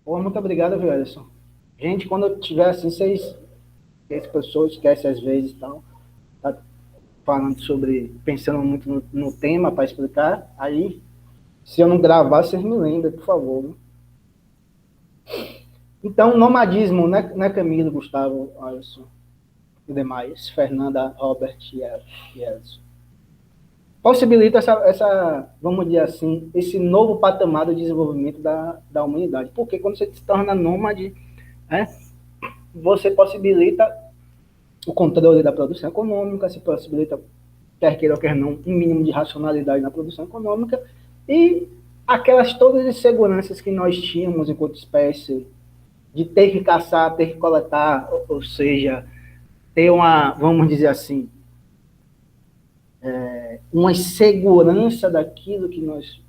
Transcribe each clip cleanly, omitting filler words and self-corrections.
Pô, muito obrigado, viu, Ederson? Gente, quando eu tiver assim, as pessoas esquecem às vezes e tal, tá falando sobre, pensando muito no tema para explicar, aí, se eu não gravar, vocês me lembrem, por favor. Né? Então, nomadismo, né, Camilo, Gustavo, Alisson e demais, Fernanda, Robert e Elson. Possibilita vamos dizer assim, esse novo patamar do desenvolvimento da humanidade. Porque quando você se torna nômade, né, você possibilita o controle da produção econômica, se possibilita, quer queira ou quer não, um mínimo de racionalidade na produção econômica e aquelas todas as seguranças que nós tínhamos enquanto espécie, de ter que caçar, ter que coletar, ou seja, ter uma, vamos dizer assim, uma segurança daquilo que nós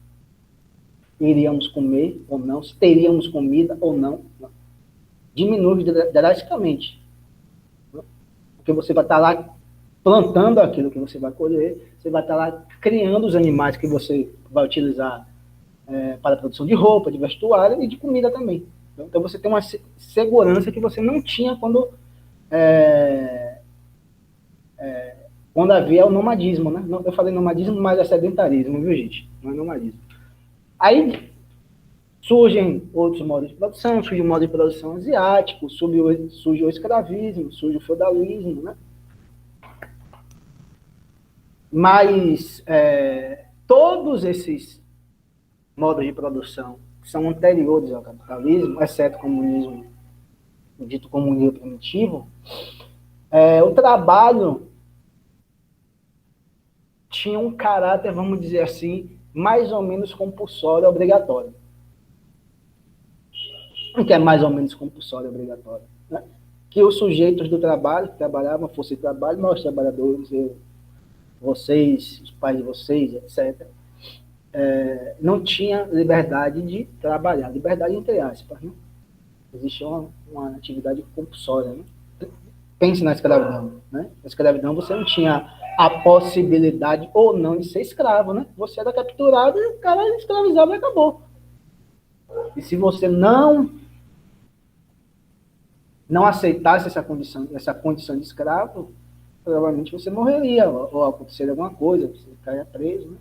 iríamos comer ou não, se teríamos comida ou não, diminui drasticamente. Porque você vai estar lá plantando aquilo que você vai colher, você vai estar lá criando os animais que você vai utilizar para a produção de roupa, de vestuário e de comida também. Então você tem uma segurança que você não tinha é, quando havia o nomadismo, né? Eu falei nomadismo, mas é sedentarismo, viu, gente? Não é nomadismo. Aí surgem outros modos de produção, surge o modo de produção asiático, surge o escravismo, surge o feudalismo, né? Mas todos esses modos de produção que são anteriores ao capitalismo, exceto o comunismo, o dito comunismo primitivo, o trabalho tinha um caráter, vamos dizer assim, mais ou menos compulsório, obrigatório. O que é mais ou menos compulsório, obrigatório? Né? Que os sujeitos do trabalho, que trabalhavam, fossem trabalho, nós trabalhadores, vocês, os pais de vocês, etc., não tinha liberdade de trabalhar, liberdade entre aspas, né? Existia uma atividade compulsória, né? Pense na escravidão, né? Na escravidão você não tinha a possibilidade ou não de ser escravo, né? Você era capturado e o cara escravizava e acabou. E se você não aceitasse essa condição de escravo, provavelmente você morreria, ou aconteceria alguma coisa, você ficaria preso, né?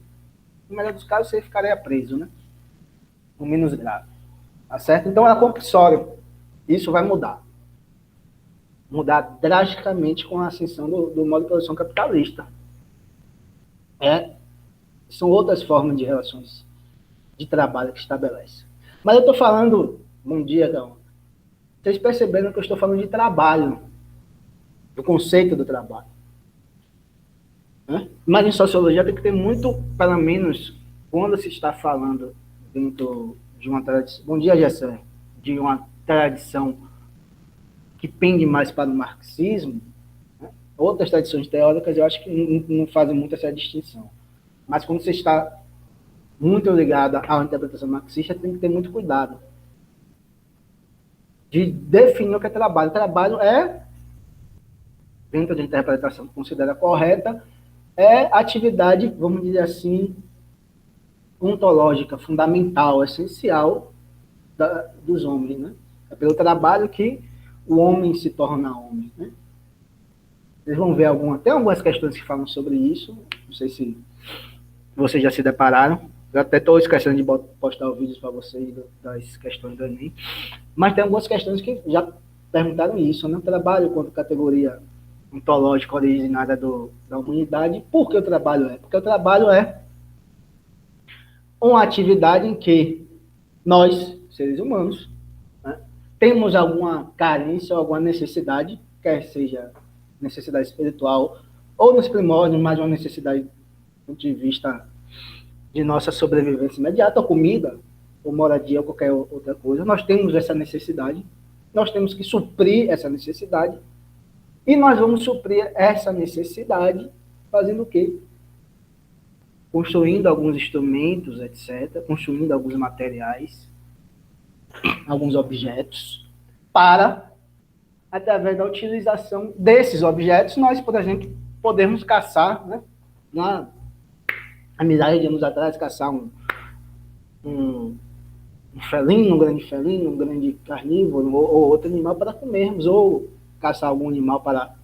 No melhor dos casos, você ficaria preso, né? O menos grave. Tá certo? Então, era compulsório. Isso vai mudar. Mudar drasticamente com a ascensão do modo de produção capitalista. São outras formas de relações de trabalho que estabelece. Mas eu estou falando, bom dia, Gão. Vocês perceberam que eu estou falando de trabalho, do conceito do trabalho. Né? Mas em sociologia tem que ter muito, pelo menos, quando se está falando dentro de uma tradição. Bom dia, Gessé. De uma tradição que pende mais para o marxismo, né? Outras tradições teóricas eu acho que não fazem muito essa distinção. Mas quando você está muito ligado à interpretação marxista, tem que ter muito cuidado de definir o que é trabalho. Trabalho dentro da interpretação que considera correta, atividade, vamos dizer assim, ontológica, fundamental, essencial dos homens. Né? É pelo trabalho que o homem se torna homem. Né? Vocês vão ver tem algumas questões que falam sobre isso, não sei se vocês já se depararam, eu até estou esquecendo de postar os vídeos para vocês das questões do Enem, mas tem algumas questões que já perguntaram isso, né? Trabalho quanto categoria ontológica originária da humanidade. Por que o trabalho é? Porque o trabalho é uma atividade em que nós, seres humanos, né, temos alguma carência ou alguma necessidade, quer seja necessidade espiritual ou nos primórdios, mais uma necessidade do ponto de vista de nossa sobrevivência imediata, ou comida, ou moradia, ou qualquer outra coisa. Nós temos essa necessidade, nós temos que suprir essa necessidade, e nós vamos suprir essa necessidade fazendo o quê? Construindo alguns instrumentos, etc., construindo alguns materiais, alguns objetos, para, através da utilização desses objetos, nós, por exemplo, podemos caçar, né? Há milhares de anos atrás, caçar um um grande felino, um grande carnívoro, ou outro animal para comermos, ou caçar algum animal para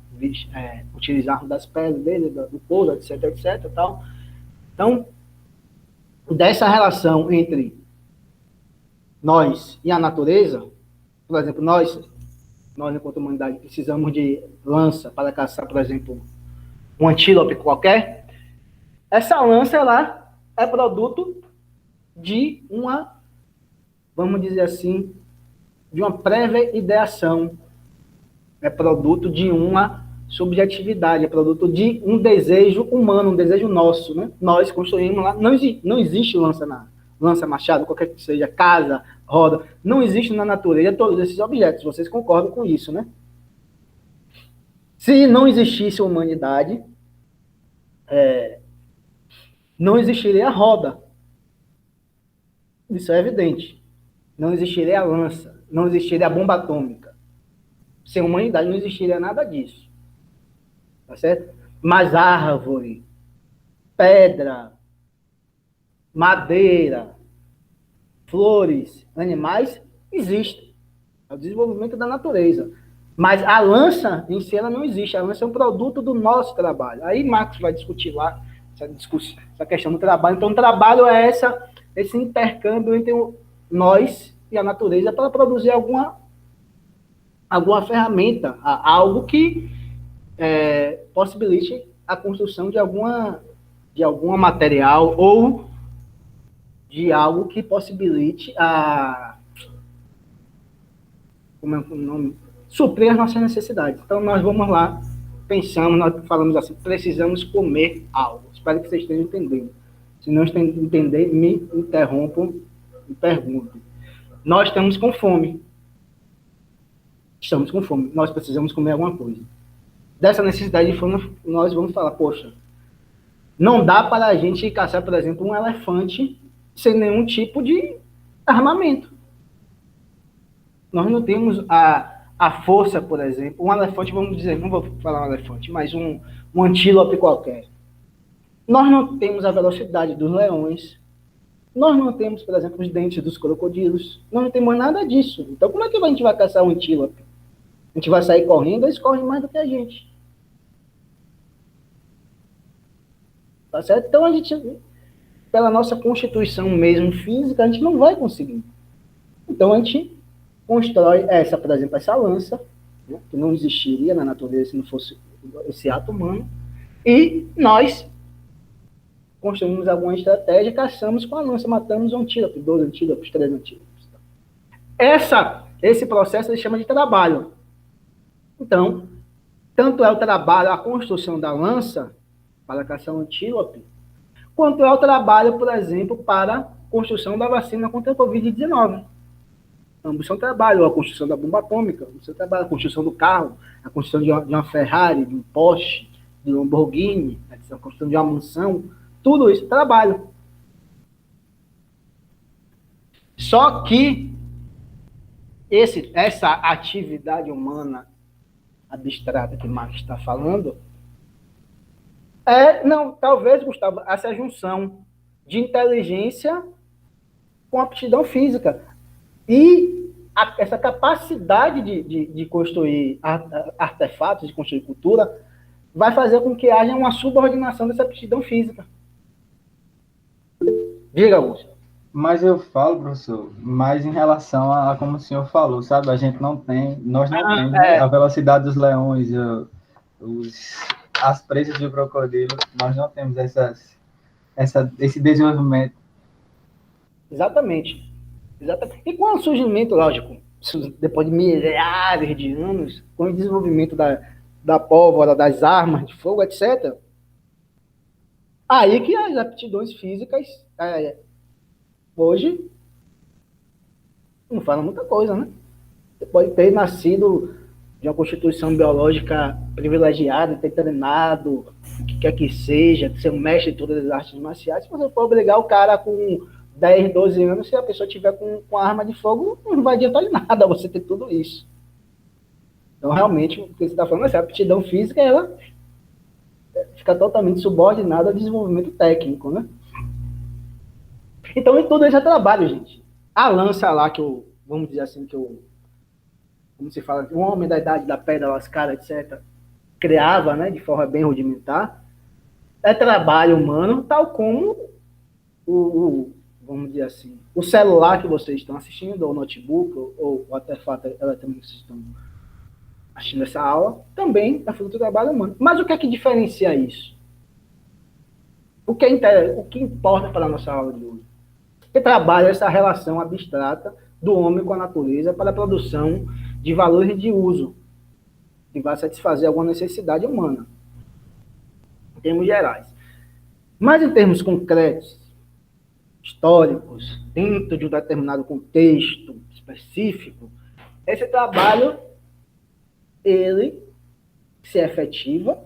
utilizarmos das peles dele, do couro, etc, etc, tal. Então, dessa relação entre nós e a natureza, por exemplo, nós enquanto humanidade, precisamos de lança para caçar, por exemplo, um antílope qualquer, essa lança, ela é produto de uma, vamos dizer assim, de uma prévia ideação, é produto de uma subjetividade, é produto de um desejo humano, um desejo nosso, né? Nós construímos lá, não existe lança machado, qualquer que seja, casa, roda, não existe na natureza todos esses objetos, vocês concordam com isso, né? Se não existisse humanidade, não existiria a roda, isso é evidente, não existiria a lança, não existiria a bomba atômica, sem humanidade não existiria nada disso, tá certo? Mas árvore, pedra, madeira, flores, animais, existem. É o desenvolvimento da natureza. Mas a lança em si ela não existe. A lança é um produto do nosso trabalho. Aí Marx vai discutir lá essa questão do trabalho. Então, o trabalho é esse intercâmbio entre nós e a natureza para produzir alguma ferramenta, algo que possibilite a construção de alguma material ou de algo que possibilite como é o nome? Suprir as nossas necessidades. Então, nós vamos lá, pensamos, nós falamos assim, precisamos comer algo. Espero que vocês estejam entendendo. Se não entender, me interrompam e perguntem. Nós estamos com fome. Estamos com fome. Nós precisamos comer alguma coisa. Dessa necessidade de fome, nós vamos falar, poxa, não dá para a gente caçar, por exemplo, um elefante sem nenhum tipo de armamento. Nós não temos a força, por exemplo, um elefante, vamos dizer, não vou falar um elefante, mas um antílope qualquer. Nós não temos a velocidade dos leões, nós não temos, por exemplo, os dentes dos crocodilos, nós não temos nada disso. Então, como é que a gente vai caçar um antílope? A gente vai sair correndo, eles correm mais do que a gente. Tá certo? Então, a gente, pela nossa constituição mesmo física, a gente não vai conseguir. Então, a gente constrói por exemplo, essa lança, né, que não existiria na natureza se não fosse esse ato humano, e nós construímos alguma estratégia, caçamos com a lança, matamos um antílope, 2 antílopes, 3 antílopes. Esse processo ele chama de trabalho. Então, tanto é o trabalho, a construção da lança para caçar um antílope, quanto é o trabalho, por exemplo, para a construção da vacina contra a Covid-19. Ambos são trabalho, a construção da bomba atômica, você trabalha a construção do carro, a construção de uma Ferrari, de um Porsche, de um Lamborghini, a construção de uma mansão, tudo isso é trabalho. Só que essa atividade humana abstrata que Marx está falando talvez, Gustavo, essa junção de inteligência com aptidão física. E essa capacidade de construir artefatos, de construir cultura, vai fazer com que haja uma subordinação dessa aptidão física. Diga, Augusto. Mas eu falo, professor, mais em relação a como o senhor falou, sabe? Nós não temos a velocidade dos leões, as presas do crocodilo, nós não temos esse desenvolvimento. Exatamente. E com o surgimento, lógico, depois de milhares de anos, com o desenvolvimento da pólvora, das armas de fogo, etc., aí que as aptidões físicas, hoje, não falam muita coisa, né? Você pode ter nascido de uma constituição biológica privilegiada, ter treinado, o que quer que seja, ser um mestre de todas as artes marciais. Se você for obrigar o cara com 10, 12 anos, se a pessoa tiver com arma de fogo, não vai adiantar de nada você ter tudo isso. Então, realmente, o que você está falando é que a aptidão física, ela fica totalmente subordinada ao desenvolvimento técnico, né? Então, tudo isso é trabalho, gente. A lança lá que eu, vamos dizer assim, que eu, como se fala, um homem da idade da pedra lascada, etc., criava, né, de forma bem rudimentar, é trabalho humano, tal como vamos dizer assim, o celular que vocês estão assistindo, ou o notebook, ou o artefato eletrônico que vocês estão assistindo essa aula, também é fruto do trabalho humano. Mas o que é que diferencia isso? O que importa para a nossa aula de hoje? Que trabalha essa relação abstrata do homem com a natureza para a produção de valores de uso, que vai satisfazer alguma necessidade humana, em termos gerais. Mas em termos concretos, históricos, dentro de um determinado contexto específico, esse trabalho, ele se efetiva,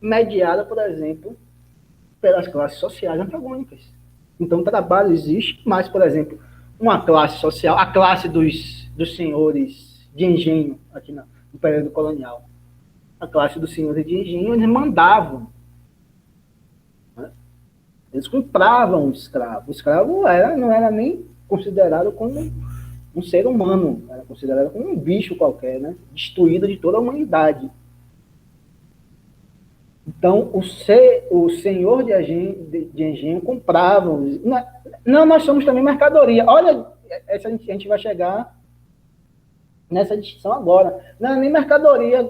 mediado, por exemplo, pelas classes sociais antagônicas. Então, o trabalho existe, mas, por exemplo, uma classe social, a classe dos senhores de engenho, aqui no período colonial, a classe dos senhores de engenho, eles mandavam, né? Eles compravam o escravo. O escravo não era nem considerado como um ser humano, era considerado como um bicho qualquer, né? Destruído de toda a humanidade. Então, o senhor de engenho comprava. Não, nós somos também mercadoria. Olha, a gente vai chegar nessa distinção agora. Não é nem mercadoria,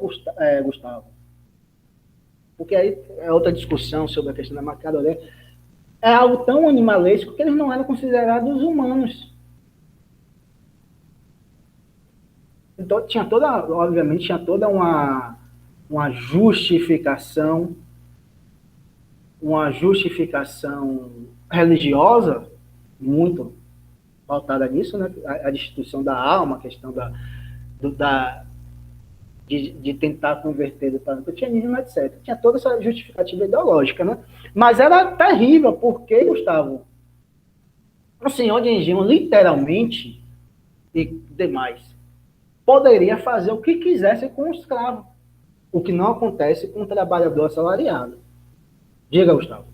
Gustavo. Porque aí é outra discussão sobre a questão da mercadoria. É algo tão animalesco que eles não eram considerados humanos. Então, obviamente, tinha toda uma justificação religiosa muito pautada nisso, né? A destituição da alma, a questão de tentar converter do cristianismo, etc. Tinha toda essa justificativa ideológica, né? Mas era terrível, porque, Gustavo, o senhor de engenho, literalmente, e demais, poderia fazer o que quisesse com o escravo, o que não acontece com o trabalhador assalariado. Diga, Gustavo.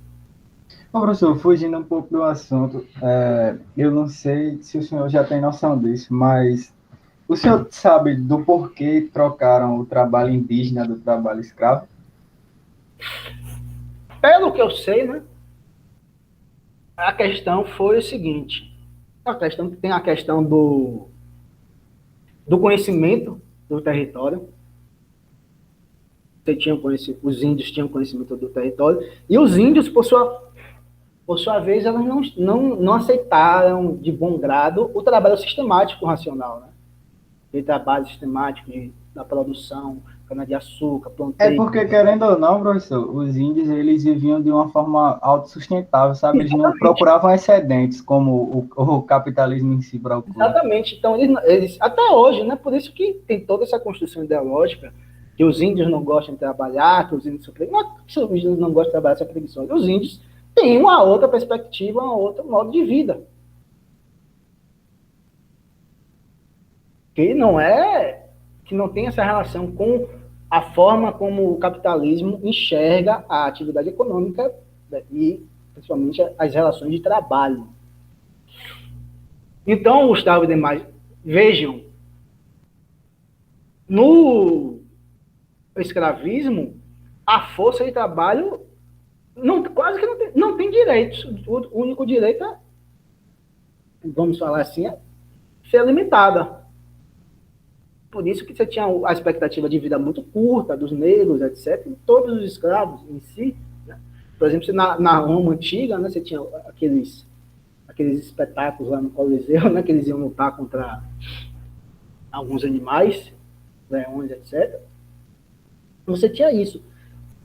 Bom, professor, fugindo um pouco do assunto, eu não sei se o senhor já tem noção disso, mas o senhor sabe do porquê trocaram o trabalho indígena do trabalho escravo? Pelo que eu sei, né, a questão foi o seguinte: tem a questão do conhecimento do território. Os índios tinham conhecimento do território, e os índios, por sua vez, elas não aceitaram de bom grado o trabalho sistemático racional, né? O trabalho sistemático da produção, cana-de-açúcar, planteio. É porque, querendo ou não, professor, os índios, eles viviam de uma forma autossustentável, sabe? Eles não procuravam excedentes, como o capitalismo em si procura. Exatamente. Então, eles até hoje, né? Por isso que tem toda essa construção ideológica, que os índios não gostam de trabalhar, que os índios são preguiçosos. Não é que os índios não gostam de trabalhar, são preguiçosos. Os índios têm uma outra perspectiva, um outro modo de vida. Que não tem essa relação com a forma como o capitalismo enxerga a atividade econômica, né, e principalmente as relações de trabalho. Então, Gustavo e demais, vejam, no escravismo, a força de trabalho quase que não tem direitos. O único direito é, vamos falar assim, é ser limitada. Por isso que você tinha a expectativa de vida muito curta dos negros, etc., e todos os escravos em si, né? Por exemplo, na Roma antiga, né, você tinha aqueles espetáculos lá no Coliseu, né, que eles iam lutar contra alguns animais, leões, etc. Você tinha isso.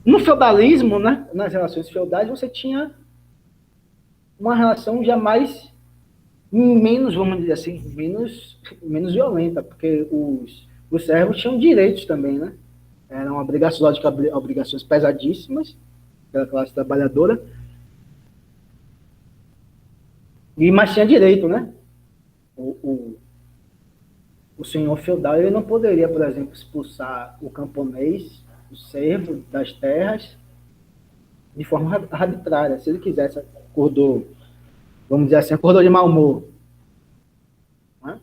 No feudalismo, né, nas relações feudais, você tinha uma relação jamais menos, vamos dizer assim, menos violenta, porque os servos tinham direitos também, né? Eram obrigações pesadíssimas pela classe trabalhadora, mas tinha direito, né? O senhor feudal, ele não poderia, por exemplo, expulsar o camponês, o servo das terras de forma arbitrária. Se ele quisesse, acordou vamos dizer assim, acordou de mau humor. Né?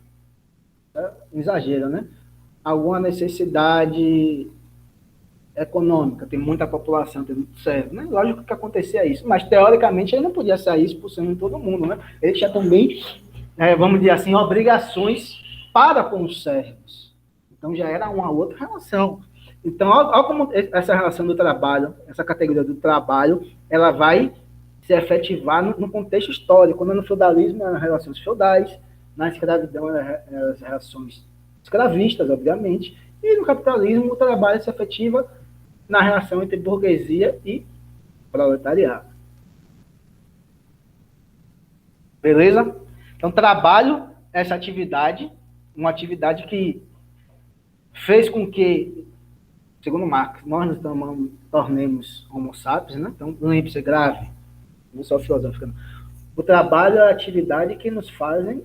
É um exagero, né? Alguma necessidade econômica, tem muita população, tem muito servo, né? Lógico que acontecia isso, mas teoricamente ele não podia sair expulsando todo mundo, né? Ele tinha também, vamos dizer assim, obrigações para com os servos. Então já era uma outra relação. Então, olha como essa relação do trabalho, essa categoria do trabalho, ela vai se efetivar no contexto histórico. Quando no feudalismo eram relações feudais, na escravidão eram as relações escravistas, obviamente, e no capitalismo o trabalho se efetiva na relação entre burguesia e proletariado. Beleza? Então, trabalho, essa atividade, uma atividade que fez com que, segundo Marx, nós nos tornemos homo sapiens, né? Então, lembre-se, grave, não só filosófica. O trabalho é a atividade que nos fazem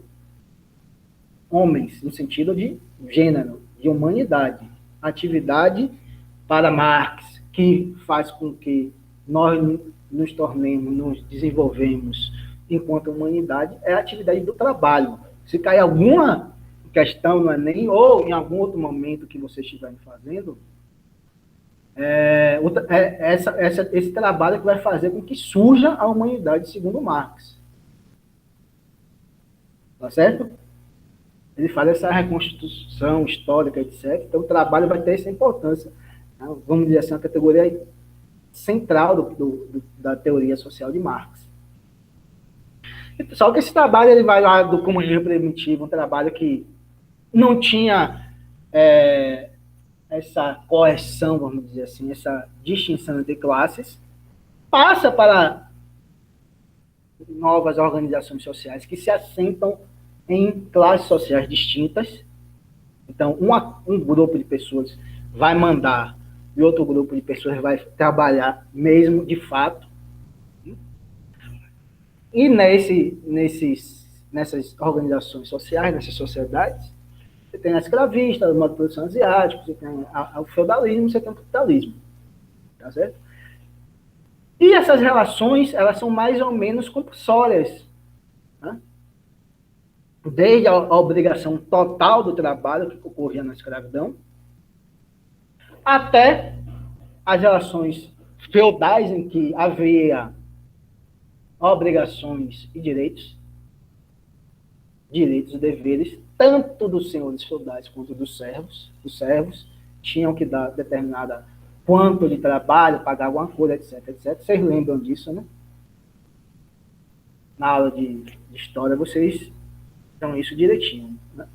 homens, no sentido de gênero, de humanidade. Atividade, para Marx, que faz com que nós nos tornemos, nos desenvolvemos enquanto humanidade, é a atividade do trabalho. Se cair alguma questão no Enem, ou em algum outro momento que você estiver fazendo, esse trabalho que vai fazer com que surja a humanidade, segundo Marx. Tá certo? Ele faz essa reconstrução histórica, etc. Então, o trabalho vai ter essa importância. Vamos dizer assim, a categoria central da teoria social de Marx. Só que esse trabalho ele vai lá do comunismo primitivo, um trabalho que não tinha essa correção, vamos dizer assim, essa distinção entre classes, passa para novas organizações sociais que se assentam em classes sociais distintas. Então, um grupo de pessoas vai mandar e outro grupo de pessoas vai trabalhar mesmo de fato. E nessas organizações sociais, nessas sociedades, você tem a escravista, o modo de produção asiático, você tem o feudalismo, você tem o capitalismo. Tá certo? E essas relações, elas são mais ou menos compulsórias. Né? Desde a obrigação total do trabalho que ocorria na escravidão, até as relações feudais em que havia obrigações e direitos e deveres, tanto dos senhores feudais quanto dos servos. Os servos tinham que dar determinada quanto de trabalho, pagar alguma coisa, etc, etc. Vocês lembram disso, né? Na aula de história, vocês dão isso direitinho. Né?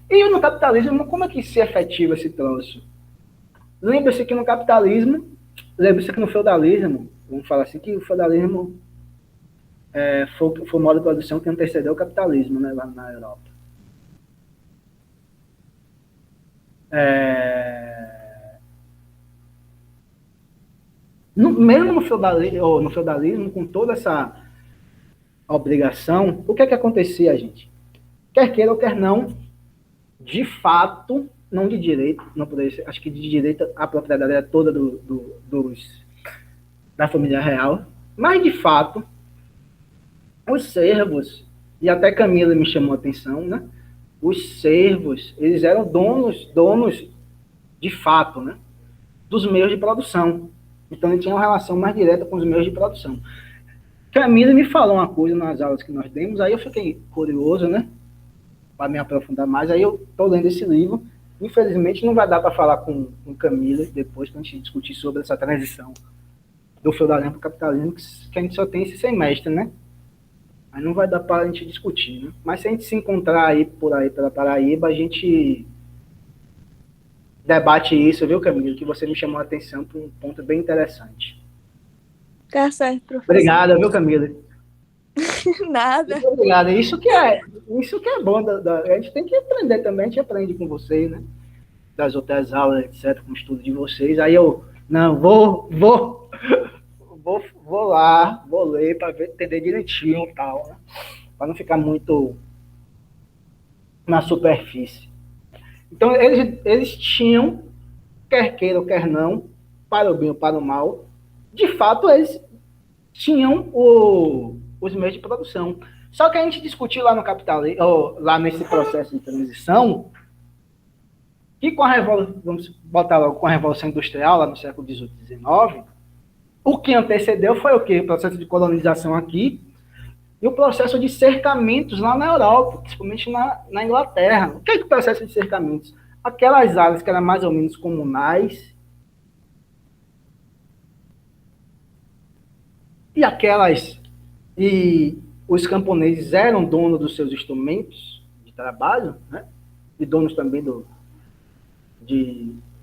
E no capitalismo, como é que se efetiva esse troço? Lembre-se que no capitalismo, lembre-se que no feudalismo, vamos falar assim, que o feudalismo foi o modo de produção que antecedeu o capitalismo, né, lá na Europa. Mesmo no feudalismo, com toda essa obrigação, o que é que acontecia, gente? Quer queira ou quer não, de fato, não de direito, não poderia ser, acho que de direito a propriedade era toda da família real, mas de fato, os servos, e até Camila me chamou a atenção, né? Os servos, eles eram donos de fato, né? Dos meios de produção. Então, ele tinha uma relação mais direta com os meios de produção. Camila me falou uma coisa nas aulas que nós demos, aí eu fiquei curioso, né? Para me aprofundar mais, aí eu estou lendo esse livro. Infelizmente, não vai dar para falar com Camila depois, para a gente discutir sobre essa transição do feudalismo para o capitalismo, que a gente só tem esse semestre, né? Aí não vai dar para a gente discutir, né? Mas se a gente se encontrar aí por aí pela Paraíba, a gente debate isso, viu, Camila? Que você me chamou a atenção para um ponto bem interessante. Tá certo, professor. Obrigada, viu, Camila? Nada. Muito obrigado. Isso que é bom. A gente tem que aprender também, a gente aprende com vocês, né? Das outras aulas, etc., com o estudo de vocês. Aí eu, não, vou lá, vou ler para entender direitinho e tal, né? Para não ficar muito na superfície. Então, eles tinham, quer queira ou quer não, para o bem ou para o mal, de fato, eles tinham os meios de produção. Só que a gente discutiu lá no capitalismo, lá nesse processo de transição, que com a revolução, vamos botar logo, com a Revolução Industrial, lá no século XVIII e XIX, o que antecedeu foi o quê? O processo de colonização aqui e o processo de cercamentos lá na Europa, principalmente na Inglaterra. O que é o processo de cercamentos? Aquelas áreas que eram mais ou menos comunais e os camponeses eram donos dos seus instrumentos de trabalho, né? E donos também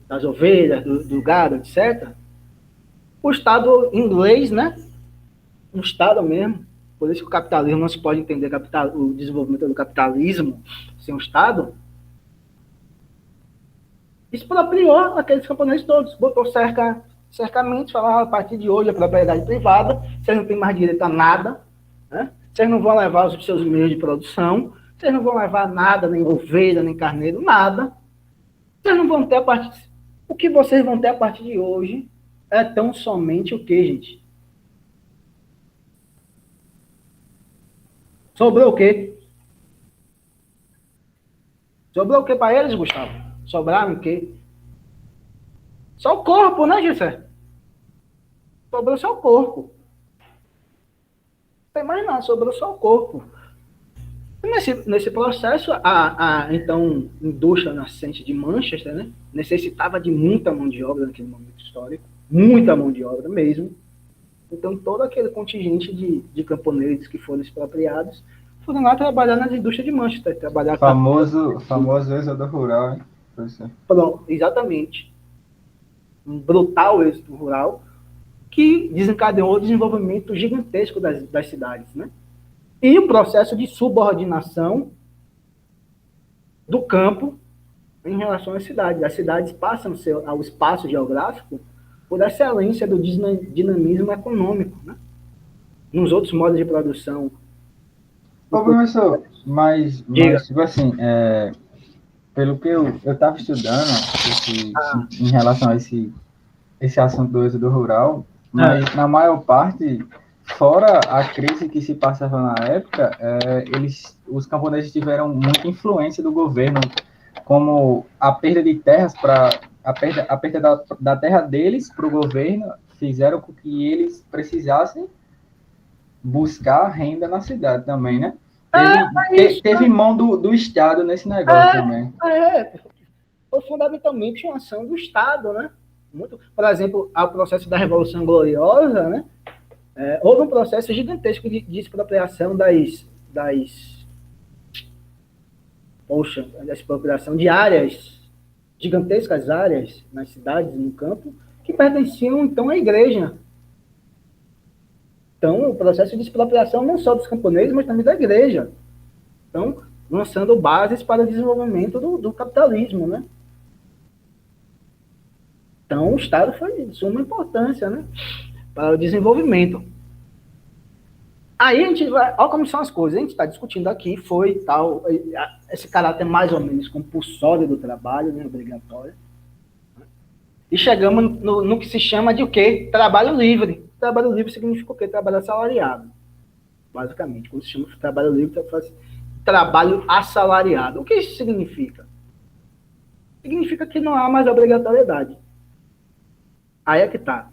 das ovelhas, do gado, etc. O Estado inglês, né? Um Estado mesmo, por isso que o capitalismo não se pode entender o desenvolvimento do capitalismo sem o Estado, expropriou aqueles camponeses todos, botou cercamentos, falava a partir de hoje a propriedade privada, vocês não têm mais direito a nada, né? Vocês não vão levar os seus meios de produção, vocês não vão levar nada, nem ovelha, nem carneiro, nada. Vocês não vão ter a partir... O que vocês vão ter a partir de hoje é tão somente o quê, gente? Sobrou o quê? Sobrou o quê para eles, Gustavo? Sobraram o quê? Só o corpo, né, Gessé? Sobrou só o corpo. Não tem mais nada, sobrou só o corpo. Nesse processo, então, indústria nascente de Manchester, né, necessitava de muita mão de obra naquele momento histórico, muita mão de obra mesmo. Então, todo aquele contingente de camponeses que foram expropriados foram lá trabalhar nas indústrias de Manchester. Famoso êxodo rural, hein? Pronto, exatamente. Um brutal êxodo rural que desencadeou o desenvolvimento gigantesco das cidades, né? E o processo de subordinação do campo em relação às cidades. As cidades passam ao espaço geográfico por excelência do dinamismo econômico, né? Nos outros modos de produção. Ô, professor, mas tipo assim, pelo que eu estava estudando em relação a esse assunto do êxodo rural, mas na maior parte, fora a crise que se passava na época, os camponeses tiveram muita influência do governo, como a perda de terras a perda da terra deles para o governo, fizeram com que eles precisassem buscar renda na cidade também, né? Teve mão do Estado nesse negócio também. Foi fundamentalmente uma ação do Estado, né? Por exemplo, ao processo da Revolução Gloriosa, né? Houve um processo gigantesco de expropriação da expropriação de áreas, gigantescas áreas nas cidades, no campo, que pertenciam, então, à igreja. Então, o processo de expropriação não só dos camponeses, mas também da igreja. Então, lançando bases para o desenvolvimento do capitalismo, né? Então, o Estado foi de suma importância, né, para o desenvolvimento. Aí a gente vai... Olha como são as coisas. A gente está discutindo aqui, foi tal, esse caráter mais ou menos compulsório do trabalho, né, obrigatório. E chegamos no que se chama de o quê? Trabalho livre. Trabalho livre significa o quê? Trabalho assalariado. Basicamente. Quando se chama de trabalho livre, trabalho assalariado. O que isso significa? Significa que não há mais obrigatoriedade. Aí é que tá.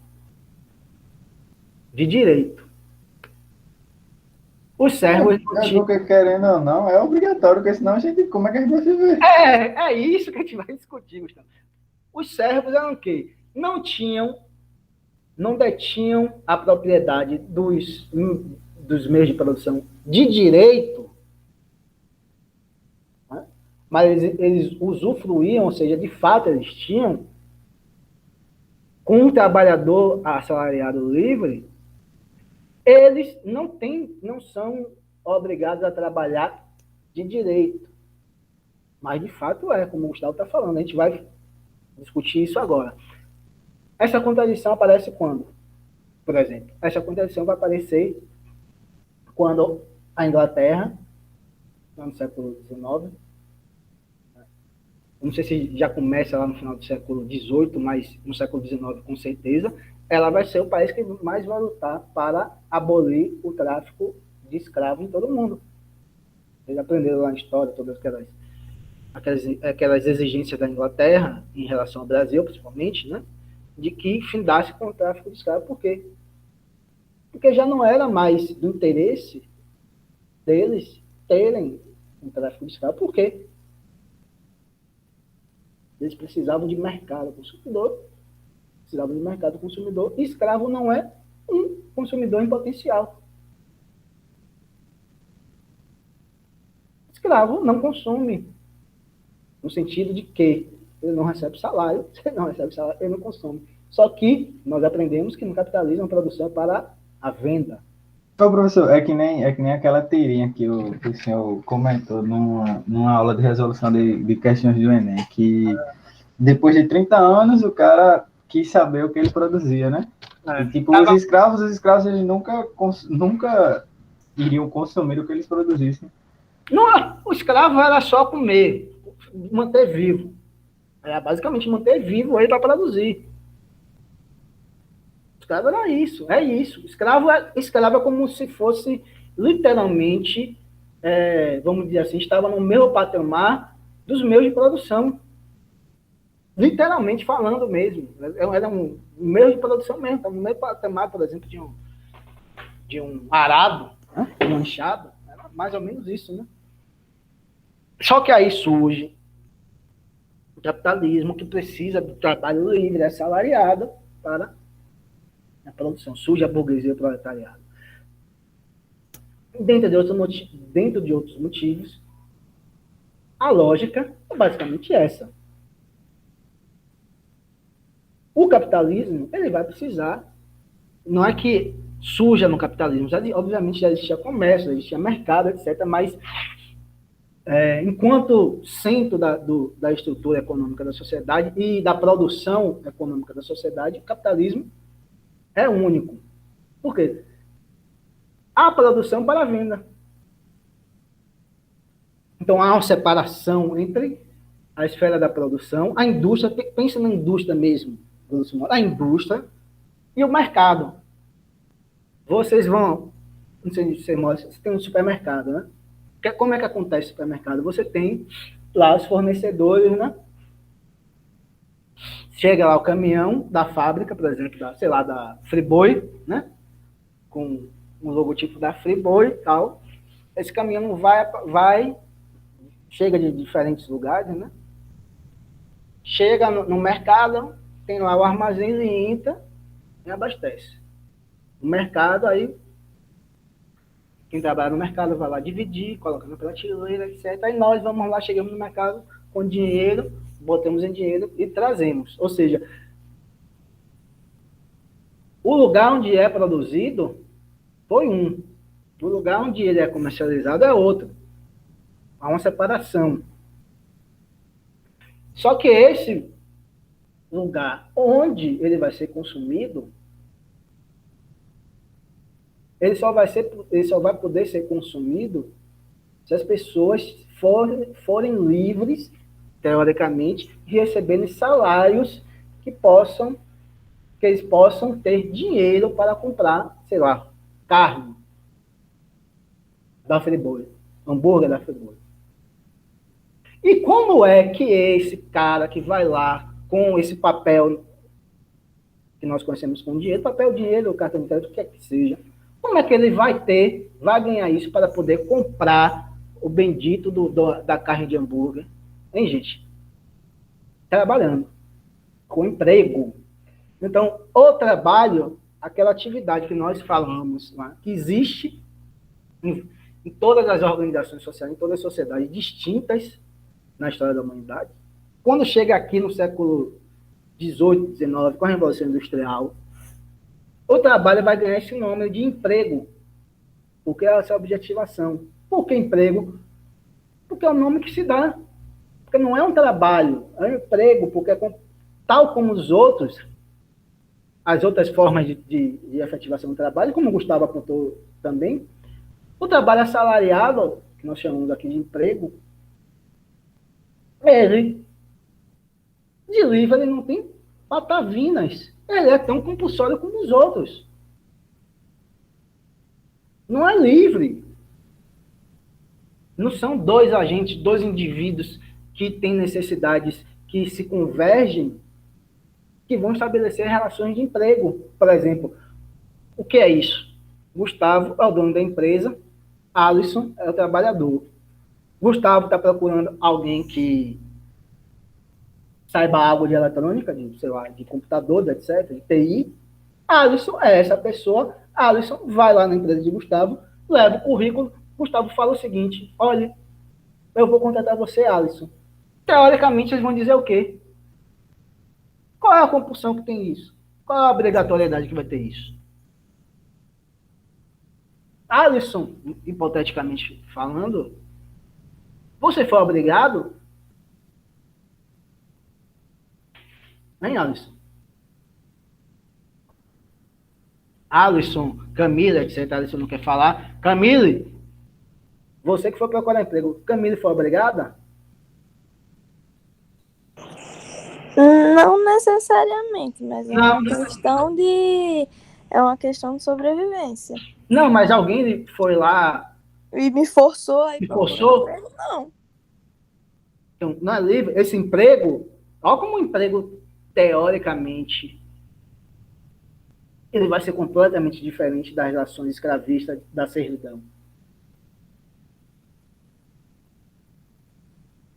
De direito. Os servos... Porque querendo ou não, é obrigatório, porque senão como é que a gente vai viver? É isso que a gente vai discutir, Gustavo. Os servos eram o quê? Não detinham a propriedade dos meios de produção de direito, né? Mas eles usufruíam, ou seja, de fato eles tinham, com um trabalhador assalariado livre, eles não são obrigados a trabalhar de direito. Mas, de fato, como o Gustavo está falando, a gente vai discutir isso agora. Essa contradição aparece quando? Por exemplo, essa contradição vai aparecer quando a Inglaterra, no século XIX, não sei se já começa lá no final do século XVIII, mas no século XIX com certeza, ela vai ser o país que mais vai lutar para abolir o tráfico de escravos em todo o mundo. Eles aprenderam lá na história todas aquelas exigências da Inglaterra em relação ao Brasil, principalmente, né, de que findasse com o tráfico de escravos. Por quê? Porque já não era mais do interesse deles terem um tráfico de escravos. Por quê? Eles precisavam de mercado consumidor, e escravo não é um consumidor em potencial. Escravo não consome, no sentido de que ele não recebe salário, se ele não recebe salário, ele não consome. Só que nós aprendemos que no capitalismo a produção é para a venda. Então, professor, é que nem aquela tirinha que o senhor comentou numa aula de resolução de questões do Enem, que depois de 30 anos o cara quis saber o que ele produzia, né? E, tipo, os escravos eles nunca iriam consumir o que eles produzissem. Não, o escravo era só comer, manter vivo. Era basicamente manter vivo ele para produzir. Escravo era isso, é isso. Escravo é como se fosse, literalmente, vamos dizer assim, estava no mesmo patamar dos meios de produção. Literalmente falando mesmo. Era um meio de produção mesmo. Estava no mesmo patamar, por exemplo, de um arado, né? Um enxado. Era mais ou menos isso, né? Só que aí surge o capitalismo, que precisa do trabalho livre, assalariado, para a produção. Surge a burguesia proletariada. Dentro de outros motivos, a lógica é basicamente essa. O capitalismo, ele vai precisar, não é que surja no capitalismo, obviamente já existia comércio, já existia mercado, etc., mas enquanto centro da estrutura econômica da sociedade e da produção econômica da sociedade, o capitalismo é único. Por quê? Há produção para a venda. Então, há uma separação entre a esfera da produção, a indústria, pensa na indústria mesmo, a indústria e o mercado. Vocês vão, não sei se você tem um supermercado, né? Como é que acontece no supermercado? Você tem lá os fornecedores, né? Chega lá o caminhão da fábrica, por exemplo, da Friboi, né? Com um logotipo da Friboi e tal. Esse caminhão chega de diferentes lugares, né? Chega no mercado, tem lá o armazém e entra e abastece. O mercado, aí, quem trabalha no mercado vai lá dividir, coloca na prateleira, etc. Aí nós vamos lá, chegamos no mercado com dinheiro, botamos em dinheiro e trazemos. Ou seja, o lugar onde é produzido foi um. O lugar onde ele é comercializado é outro. Há uma separação. Só que esse lugar onde ele vai ser consumido, ele só vai poder ser consumido se as pessoas forem livres, teoricamente, de receberem salários que eles possam ter dinheiro para comprar, sei lá, carne da Friboi, hambúrguer da Friboi. E como é que esse cara que vai lá com esse papel que nós conhecemos como dinheiro, dinheiro, cartão de crédito, o que é que seja, como é que ele vai ganhar isso para poder comprar o bendito da carne de hambúrguer? Hein, gente? Trabalhando. Com emprego. Então, o trabalho, aquela atividade que nós falamos lá, que existe em todas as organizações sociais, em todas as sociedades distintas na história da humanidade, quando chega aqui no século XVIII, XIX, com a Revolução Industrial, o trabalho vai ganhar esse nome de emprego, porque é essa objetivação. Por que emprego? Porque é o nome que se dá. Porque não é um trabalho, é um emprego, porque tal como as outras formas de efetivação do trabalho, como o Gustavo apontou também, o trabalho assalariado, que nós chamamos aqui de emprego, ele de livre, ele não tem patavinas ele é tão compulsório como os outros. Não é livre. Não são dois agentes, dois indivíduos que têm necessidades que se convergem, que vão estabelecer relações de emprego. Por exemplo, o que é isso? Gustavo é o dono da empresa, Alisson é o trabalhador. Gustavo está procurando alguém que saiba algo de eletrônica, de, sei lá, de computador, etc., de TI. Alisson é essa pessoa. Alisson vai lá na empresa de Gustavo, leva o currículo. Gustavo fala o seguinte: olha, eu vou contratar você, Alisson. Teoricamente, eles vão dizer o quê? Qual é a compulsão que tem isso? Qual é a obrigatoriedade que vai ter isso? Alisson, hipoteticamente falando, você foi obrigado? Hein, Alisson? Alisson, Camila, etc. Alisson não quer falar. Camille, você que foi procurar emprego, Camille foi obrigada? Não necessariamente, mas Não, é uma questão de sobrevivência. não, mas alguém foi lá E me forçou a ir e procurar forçou? emprego? Não. Então, não é livre. Esse emprego, olha como o emprego, teoricamente, ele vai ser completamente diferente das relações escravistas da servidão.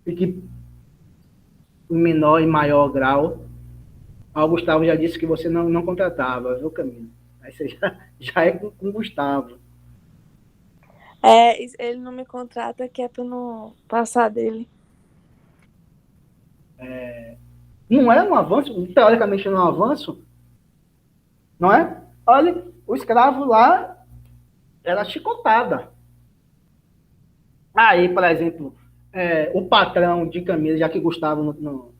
E que, em menor e maior grau, o Gustavo já disse que você não contratava, viu, Camilo? Aí você já é com o Gustavo. Ele não me contrata, que é pra não passar dele. Não é um avanço? Teoricamente não é um avanço? Não é? Olha, o escravo lá era chicotada. Aí, por exemplo, o patrão de Camila, já que Gustavo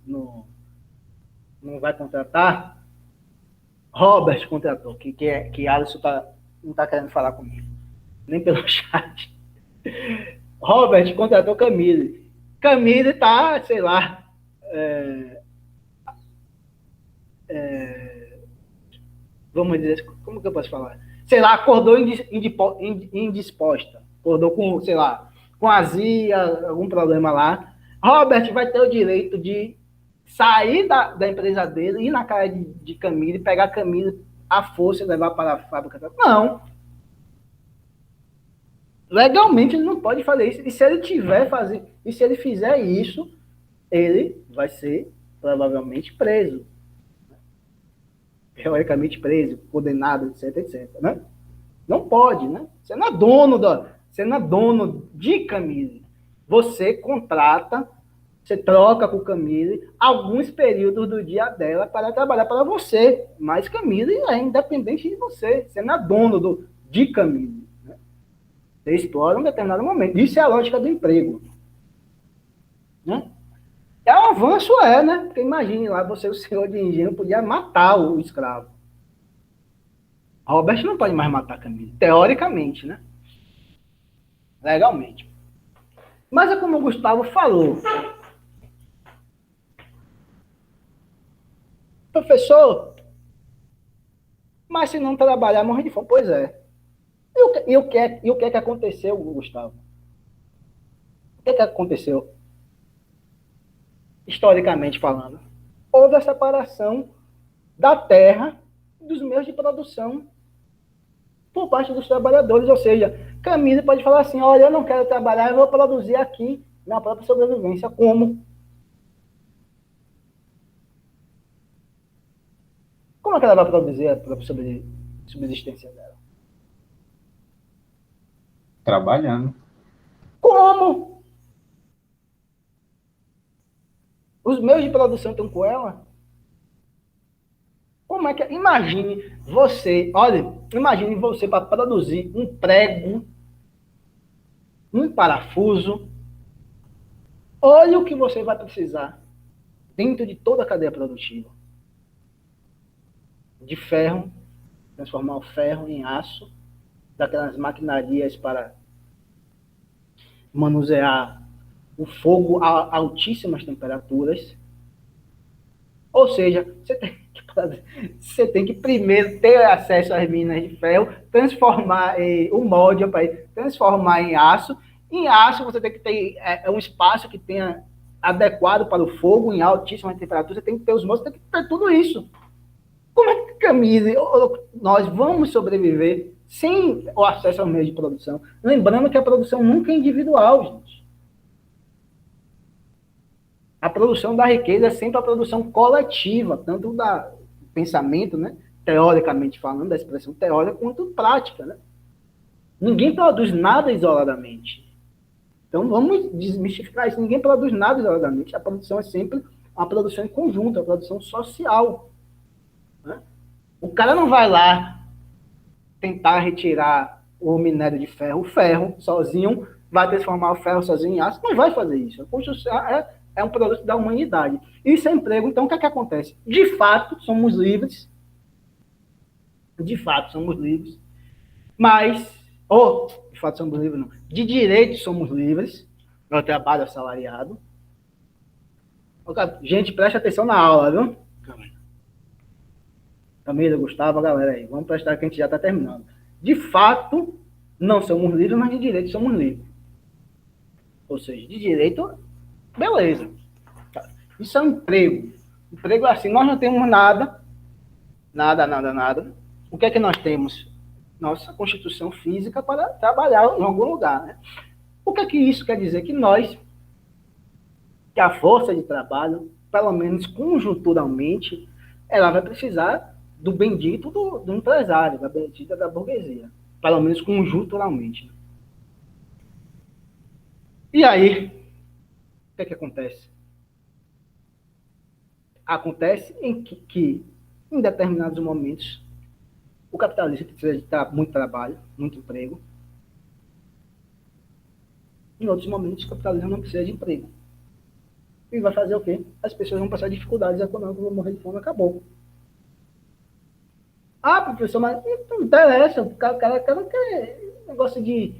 não vai contratar, Robert contratou, que Alisson não está querendo falar comigo, nem pelo chat. Robert contratou Camille. Camille tá, sei lá, vamos dizer, como que eu posso falar? Sei lá, acordou indisposta. Acordou com, sei lá, com azia, algum problema lá. Robert vai ter o direito de sair da empresa dele, ir na cara de Camille, pegar Camille à força e levar para a fábrica. Não. Legalmente ele não pode fazer isso. E se ele e se ele fizer isso, ele vai ser provavelmente preso. Teoricamente preso, condenado, etc, etc. Né? Não pode, né? Você não é dono de Camille. Você contrata, você troca com Camille alguns períodos do dia dela para trabalhar para você. Mas Camille é independente de você. Você não é dono de Camille. Né? Você explora um determinado momento. Isso é a lógica do emprego. Né? É um avanço, né? Porque imagine lá, você, o senhor de engenho, podia matar o escravo. Robert não pode mais matar Camille, teoricamente, né? Legalmente. Mas é como o Gustavo falou. Professor, mas se não trabalhar, morre de fome. Pois é. E o que é que aconteceu, Gustavo? O que é que aconteceu? Historicamente falando. Houve a separação da terra dos meios de produção por parte dos trabalhadores, ou seja, Camille pode falar assim, olha, eu não quero trabalhar, eu vou produzir aqui na própria sobrevivência. Como? Como é que ela vai produzir a própria subsistência dela? Trabalhando. Como? Os meios de produção estão com ela? Como é que... Imagine você para produzir um prego, um parafuso. Olha o que você vai precisar dentro de toda a cadeia produtiva. De ferro, transformar o ferro em aço, daquelas maquinarias para manusear o fogo a altíssimas temperaturas. Ou seja, você tem que Você tem que primeiro ter acesso às minas de ferro, transformar o molde, transformar em aço. Em aço, você tem que ter um espaço que tenha adequado para o fogo, em altíssima temperatura. Você tem que ter os moldes, tem que ter tudo isso. Como é que Camille, nós vamos sobreviver sem o acesso ao meio de produção? Lembrando que a produção nunca é individual, gente. A produção da riqueza é sempre a produção coletiva, tanto do pensamento, né, teoricamente falando, da expressão teórica, quanto prática. Né? Ninguém produz nada isoladamente. Então, vamos desmistificar isso. Ninguém produz nada isoladamente. A produção é sempre uma produção em conjunto, uma produção social. Né? O cara não vai lá tentar retirar o minério de ferro, o ferro sozinho, vai transformar o ferro sozinho em aço. Não vai fazer isso. A construção é um produto da humanidade. Isso é emprego. Então, o que é que acontece? De fato, somos livres. De fato, somos livres. Mas, de fato, somos livres, não. De direito, somos livres. Eu trabalho assalariado. Gente, preste atenção na aula, viu? Camila, Gustavo, a galera aí. Vamos prestar que a gente já está terminando. De fato, não somos livres, mas de direito somos livres. Ou seja, de direito, beleza. Isso é um emprego. Emprego é assim, nós não temos nada. Nada. O que é que nós temos? Nossa constituição física para trabalhar em algum lugar, né? O que é que isso quer dizer? Que a força de trabalho, pelo menos conjunturalmente, ela vai precisar do bendito do empresário, da bendita da burguesia. Pelo menos conjunturalmente. E aí, o que é que acontece? Acontece em que em determinados momentos, o capitalista precisa de muito trabalho, muito emprego. Em outros momentos, o capitalista não precisa de emprego. E vai fazer o quê? As pessoas vão passar dificuldades econômicas, vão morrer de fome, acabou. Professor, mas não interessa. O cara não quer negócio de...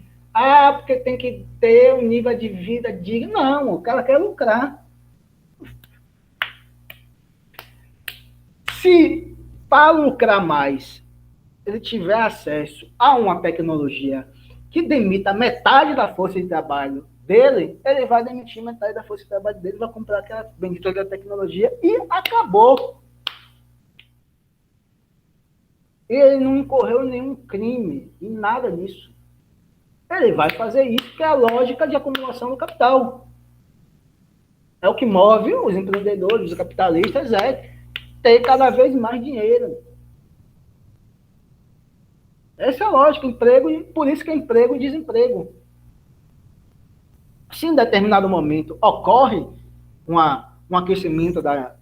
porque tem que ter um nível de vida digno. Não, o cara quer lucrar. Se, para lucrar mais, ele tiver acesso a uma tecnologia que demita metade da força de trabalho dele, ele vai demitir metade da força de trabalho dele, vai comprar aquela bendita da tecnologia e acabou. Ele não incorreu em nenhum crime, em nada disso. Ele vai fazer isso, que é a lógica de acumulação do capital. É o que move os empreendedores, os capitalistas, ter cada vez mais dinheiro. Essa é a lógica, emprego, e por isso que é emprego e desemprego. Se em determinado momento ocorre um aquecimento da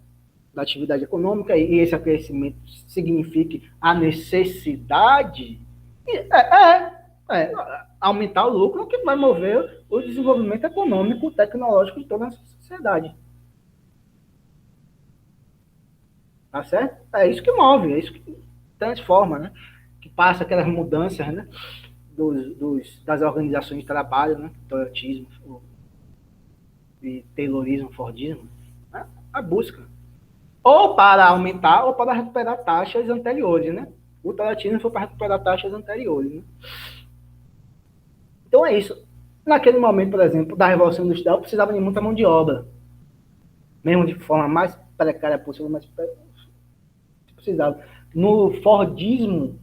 atividade econômica, e esse aquecimento signifique a necessidade, aumentar o lucro, que vai mover o desenvolvimento econômico, tecnológico de toda a sociedade. Tá certo? É isso que move, é isso que transforma, né? Que passa aquelas mudanças, né? Das organizações de trabalho, né? Toyotismo, e Taylorismo, Fordismo, né? A busca. Ou para aumentar, ou para recuperar taxas anteriores, né? O Toyotismo foi para recuperar taxas anteriores, né? Então é isso. Naquele momento, por exemplo, da Revolução Industrial, precisava de muita mão de obra. Mesmo de forma mais precária possível, mas precisava. No Fordismo,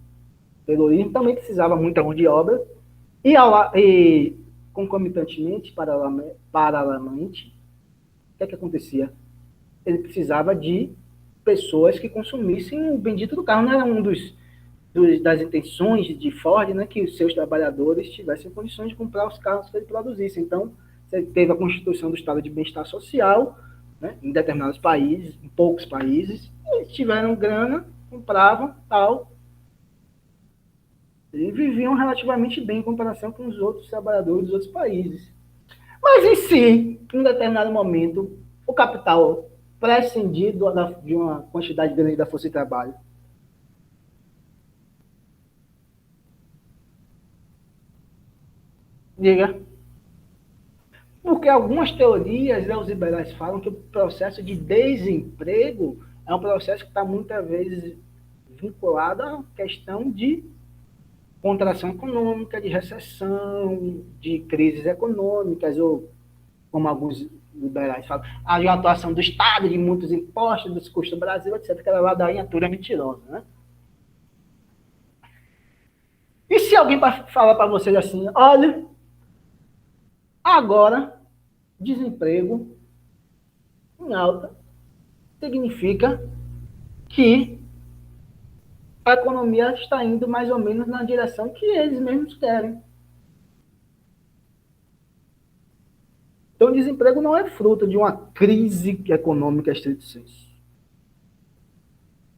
Taylorismo, também precisava muita mão de obra. E concomitantemente, paralelamente, o que é que acontecia? Ele precisava de pessoas que consumissem o bendito do carro. Não era das intenções de Ford, né, que os seus trabalhadores tivessem condições de comprar os carros que ele produzisse. Então, você teve a constituição do estado de bem-estar social, né, em determinados países, em poucos países, e eles tiveram grana, compravam, tal, e viviam relativamente bem em comparação com os outros trabalhadores dos outros países. Mas, em si, em determinado momento, o capital prescindir de uma quantidade grande da força de trabalho. Diga. Porque algumas teorias, né, os liberais falam que o processo de desemprego é um processo que está muitas vezes vinculado à questão de contração econômica, de recessão, de crises econômicas, ou, como alguns liberais falam, a atuação do Estado, de muitos impostos, dos custos do Brasil, etc. Aquela ladainha toda mentirosa, né? E se alguém falar para vocês assim, olha, agora, desemprego em alta significa que a economia está indo mais ou menos na direção que eles mesmos querem. Então, o desemprego não é fruto de uma crise econômica estrito sensu.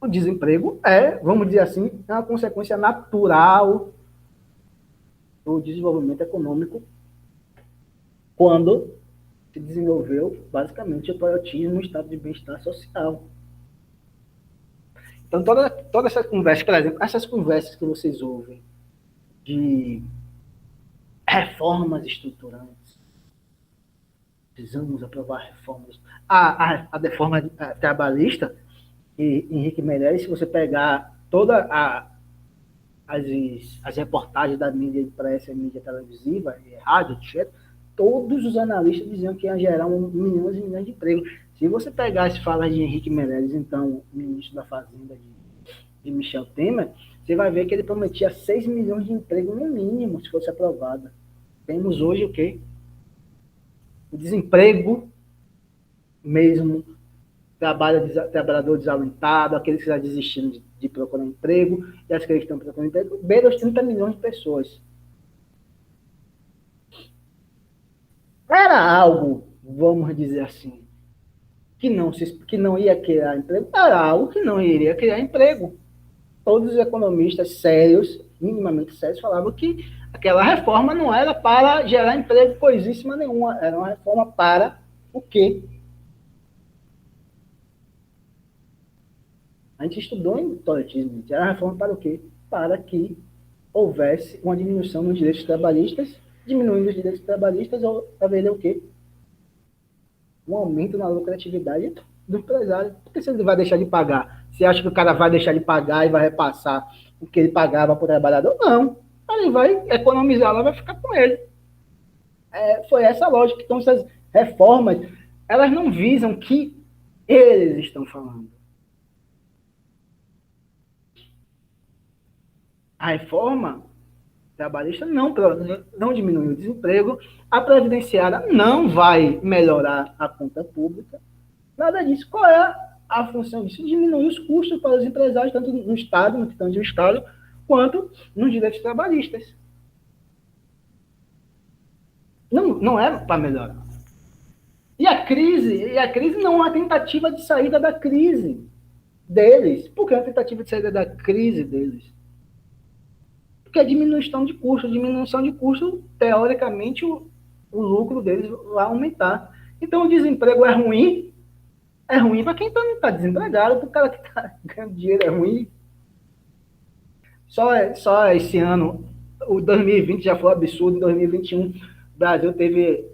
O desemprego é, vamos dizer assim, uma consequência natural do desenvolvimento econômico quando se desenvolveu, basicamente, o projetismo, o estado de bem-estar social. Então, toda essa conversa, por exemplo, essas conversas que vocês ouvem de reformas estruturantes, precisamos aprovar reformas. A reforma trabalhista, e Henrique Meirelles, se você pegar todas as reportagens da mídia impressa, mídia televisiva, rádio, etc., todos os analistas diziam que ia gerar milhões e milhões de empregos. Se você pegar as falas de Henrique Meirelles, então, ministro da Fazenda de Michel Temer, você vai ver que ele prometia 6 milhões de empregos no mínimo, se fosse aprovada. Temos hoje o quê? O desemprego mesmo, trabalhador desalentado, aqueles que já desistiram de procurar emprego, e as que estão procurando emprego, beira os 30 milhões de pessoas. Era algo, vamos dizer assim, que não ia criar emprego, era algo que não iria criar emprego. Todos os economistas sérios, minimamente sérios, falavam que aquela reforma não era para gerar emprego coisíssima nenhuma, era uma reforma para o quê? A gente estudou em toletismo, era uma reforma para o quê? Para que houvesse uma diminuição nos direitos trabalhistas, diminuindo os direitos trabalhistas, haveria o quê? Um aumento na lucratividade do empresário. Porque se ele vai deixar de pagar? Você acha que o cara vai deixar de pagar e vai repassar o que ele pagava para o trabalhador? Não. Ele vai economizar, ela vai ficar com ele. Foi essa a lógica. Então, essas reformas, elas não visam o que eles estão falando. A reforma trabalhista não diminui o desemprego, a previdenciária não vai melhorar a conta pública, nada disso. Qual é a função disso? Diminuir os custos para os empresários, tanto no Estado, no que tange o Estado, quanto nos direitos trabalhistas. Não é para melhorar. E a crise não é uma tentativa de saída da crise deles. Por que é uma tentativa de saída da crise deles? Porque a diminuição de custo, teoricamente, o lucro deles vai aumentar. Então, o desemprego é ruim para quem está desempregado, para o cara que está ganhando dinheiro é ruim. Só esse ano, o 2020 já foi absurdo, em 2021, o Brasil teve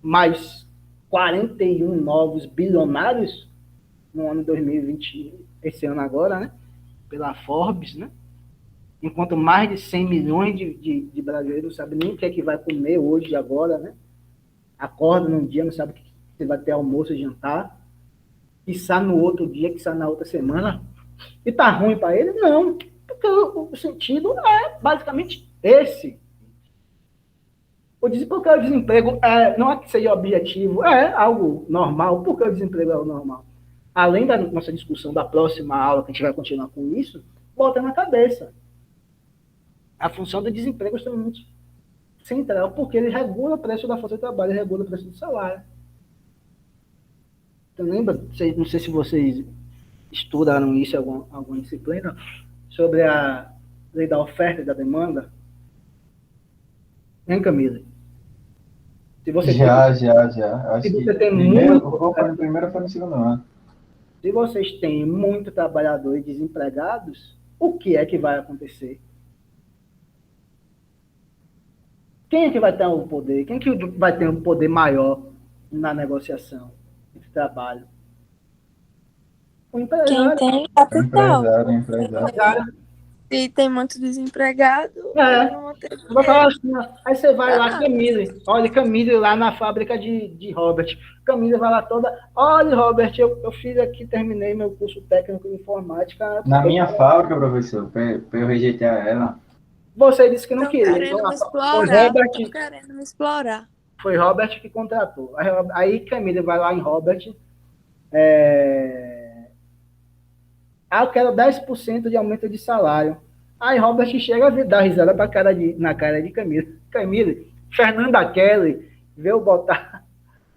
mais 41 novos bilionários no ano 2020, esse ano agora, né? Pela Forbes, né? Enquanto mais de 100 milhões de brasileiros não sabem nem o que é que vai comer hoje, agora, né? Acorda num dia, não sabe o que vai ter almoço e jantar, quiçá no outro dia, quiçá na outra semana, e tá ruim para ele? Não, porque o sentido é basicamente esse. Porque o desemprego não é que seja objetivo, é algo normal. Por que o desemprego é algo normal? Além da nossa discussão da próxima aula, que a gente vai continuar com isso, bota na cabeça. A função do desemprego é extremamente central, porque ele regula o preço da força de trabalho, ele regula o preço do salário. Então, lembra? Não sei se vocês estudaram isso em alguma disciplina, sobre a lei da oferta e da demanda. Hein, Camila? Se você Já. Se você tem muito. Foi no primeiro ou foi no segundo ano? Se vocês têm muito trabalhador e desempregados, o que é que vai acontecer? Quem é que vai ter o poder? Quem é que vai ter um poder maior na negociação de trabalho? O Quem empresário. tem capital. Empresário. Se tem muito desempregado, É. eles não vão ter Vai falar dinheiro. assim, ó. Aí você vai Pra lá, nada. Camille. Olha, Camille lá na fábrica de Robert. Camille vai lá toda. Olha, Robert, eu fiz aqui, terminei meu curso técnico de informática. Na minha fábrica, professor, para eu rejeitar ela. Você disse que não Estão queria. querendo Então, me foi explorar. Robert, Estão querendo me explorar. foi Robert que contratou. Aí Camille vai lá em Robert. Eu quero 10% de aumento de salário. Aí Robert chega a dar risada na cara de Camille. Camille, Fernanda Kelly veio botar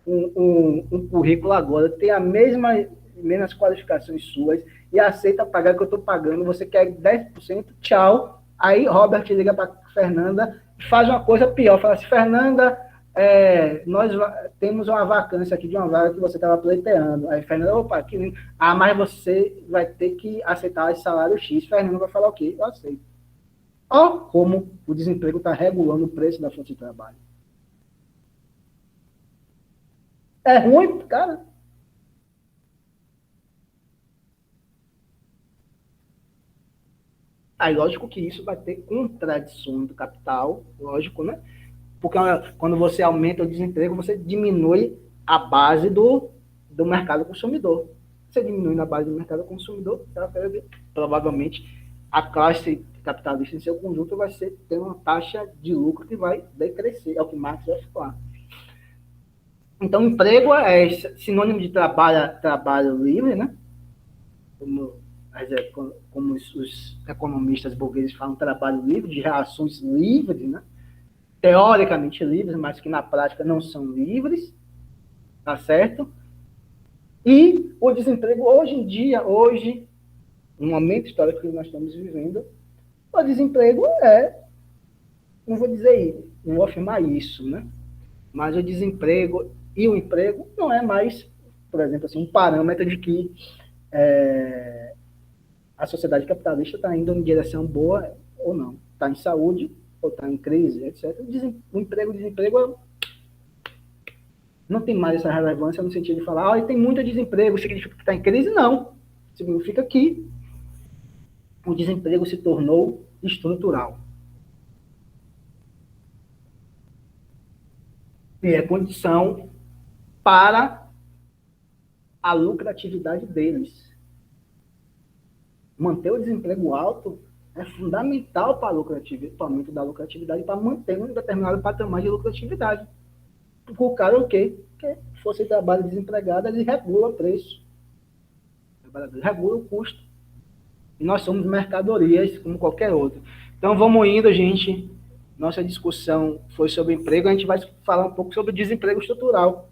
um currículo agora, tem a mesmas qualificações suas e aceita pagar o que eu estou pagando, você quer 10%, tchau. Aí Robert liga para Fernanda e faz uma coisa pior, fala assim, Fernanda, nós temos uma vacância aqui de uma vaga que você estava pleiteando. Aí Fernanda, opa, que lindo. Mas você vai ter que aceitar esse salário X. Fernanda vai falar o quê? Eu aceito. Ó, como o desemprego está regulando o preço da fonte de trabalho. É ruim, cara. Aí, lógico que isso vai ter contradições do capital, lógico, né? Porque quando você aumenta o desemprego, você diminui a base do mercado consumidor. Você diminui na base do mercado consumidor, provavelmente a classe capitalista em seu conjunto vai ter uma taxa de lucro que vai decrescer, é o que Marx vai falar. Então, emprego é sinônimo de trabalho livre, né? Como os economistas burgueses falam, trabalho livre, de reações livres, né? Teoricamente livres, mas que na prática não são livres, tá certo? E o desemprego hoje em dia, no momento histórico que nós estamos vivendo, o desemprego não vou afirmar isso, né? Mas o desemprego e o emprego não é mais, por exemplo, assim, um parâmetro de que a sociedade capitalista está indo em direção boa ou não. Está em saúde ou está em crise, etc. O desemprego não tem mais essa relevância no sentido de falar, tem muito desemprego, significa que está em crise? Não. Significa que o desemprego se tornou estrutural. E é condição para a lucratividade deles. Manter o desemprego alto é fundamental para o aumento da lucratividade, para manter um determinado patamar de lucratividade. Porque o cara, o quê? Porque força de trabalho desempregada, ele regula o preço. Ele regula o custo. E nós somos mercadorias como qualquer outro. Então vamos indo, gente. Nossa discussão foi sobre emprego, a gente vai falar um pouco sobre desemprego estrutural.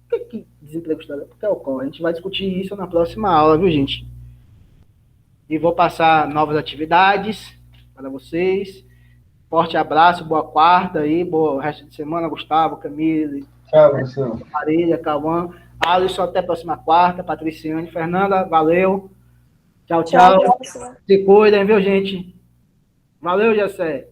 Por que desemprego estrutural? Porque ocorre. A gente vai discutir isso na próxima aula, viu, gente? E vou passar novas atividades para vocês. Forte abraço, boa quarta aí, boa resto de semana, Gustavo, Camille, Tchau, professor. Marília, Cauã, Alisson, até a próxima quarta, Patriciane, Fernanda, valeu. Tchau, tchau. Tchau, professor. Se cuidem, viu, gente? Valeu, Jessé.